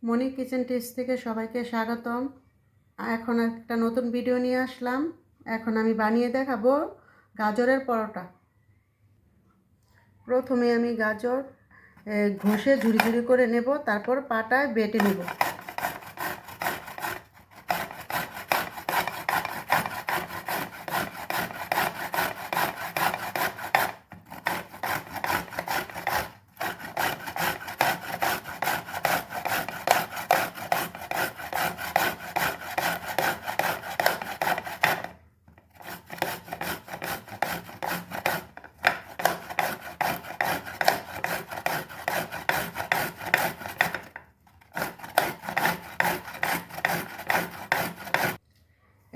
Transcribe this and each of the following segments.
মনি kitchen tips থেকে সবাইকে স্বাগতম। এখন একটা নতুন ভিডিও নিয়ে আসলাম। এখন আমি বানিয়ে দেখাবো গাজরের পরোটা। প্রথমে আমি গাজর ঘষে ঝুরি ঝুরি করে নেব, তারপর পাটায় বেটে নেব।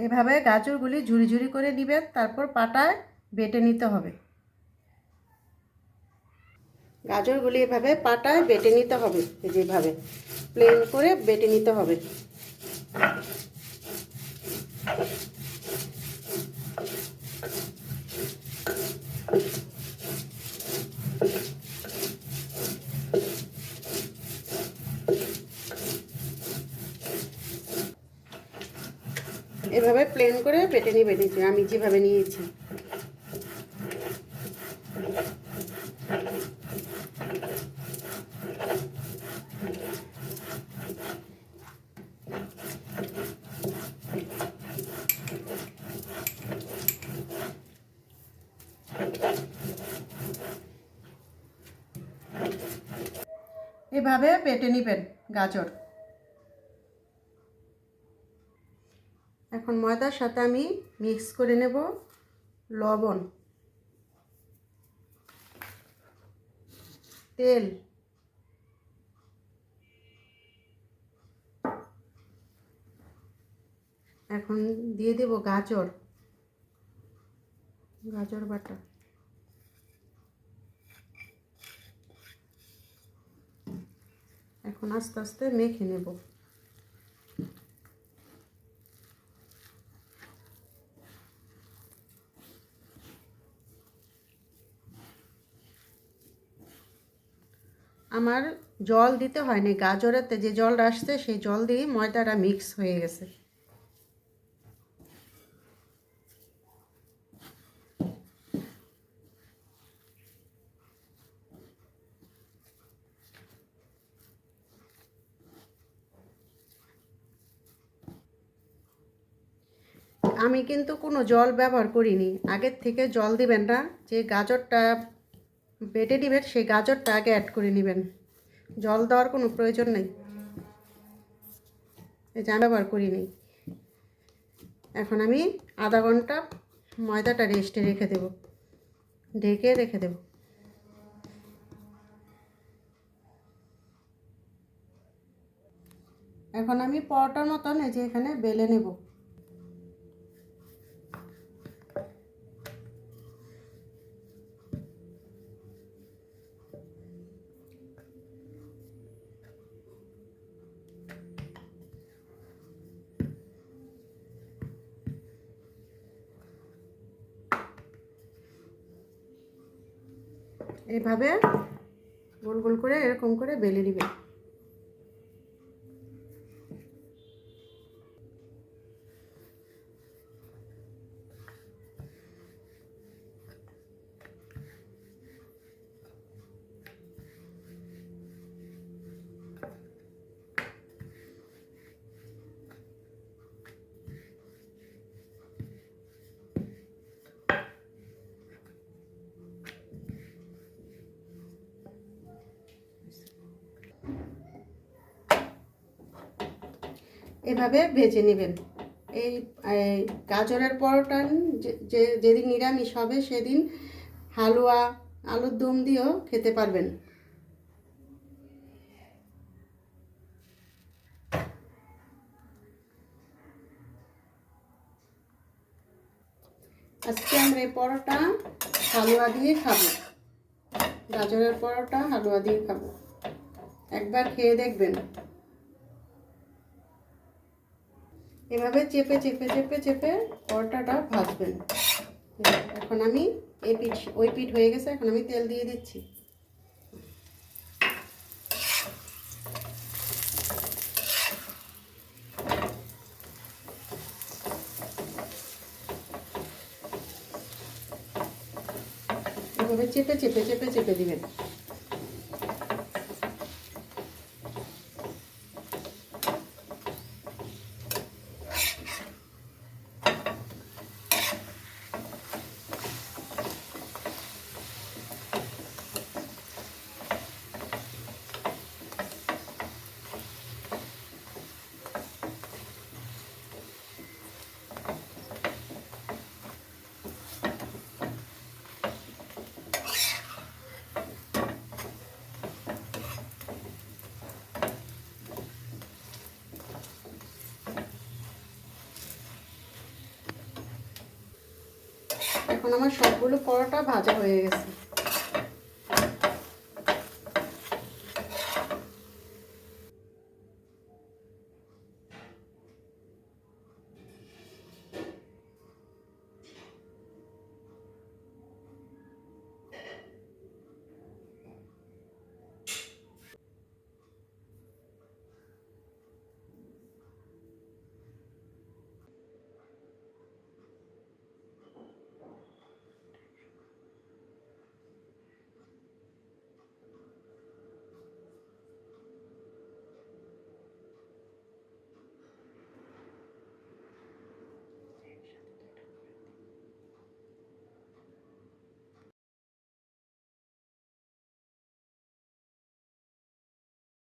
এভাবে গাজরগুলি ঝুরি ঝুরি করে নেবেন, তারপর পাটায় বেটে নিতে হবে। গাজরগুলি এভাবে পাটায় বেটে নিতে হবে, যেভাবে প্লেন করে বেটে নিতে হবে। এভাবে প্লেন করে বেটে নিয়েছি আমি যেভাবে নিয়েছি। এভাবে বেটে নেবেন গাজর। এখন ময়দার সাথে আমি মিক্স করে নেব লবণ, তেল, এখন দিয়ে দেব গাজর বাটা। এখন আস্তে আস্তে মেখে নেব। আমার জল দিতে হয়নি, গাজরেতে যে জলটা আসছে সেই জল দিয়ে ময়দাটা মিক্স হয়ে গেছে। আমি কিন্তু কোনো জল ব্যবহার করিনি, আগের থেকে জল দিবেন না। যে গাজরটা বেটে নেবেন সেই গাজরটা আগে অ্যাড করে নেবেন, জল দেওয়ার কোনো প্রয়োজন নেই। এই যে আমি ব্যবহার করিনি। এখন আমি আধা ঘন্টা ময়দাটা রেস্টে রেখে দেব, ঢেকে রেখে দেব। এখন আমি পরোটার মতন এই যে এখানে বেলে নেব। এইভাবে গোল গোল করে এরকম করে বেলে নেবেন। এভাবে ভেজে নেবেন। এই গাজরের পরোটা যেদিন নিরামিষ হবে সেদিন হালুয়া, আলুর দম দিয়েও খেতে পারবেন। আজকে আমরা এই পরোটা হালুয়া দিয়ে খাবো, গাজরের পরোটা হালুয়া দিয়ে খাবো। একবার খেয়ে দেখবেন। এভাবে চেপে চেপে চেপে চেপে পরোটাটা ভাজবেন। এখন আমি এই পিঠ ওই পিঠ হয়ে গেছে, এখন আমি তেল দিয়ে দিচ্ছি। ভালোভাবে চেপে চেপে চেপে চেপে দিবেন। এখন আমার সবগুলো পরোটা ভাজা হয়ে গেছে।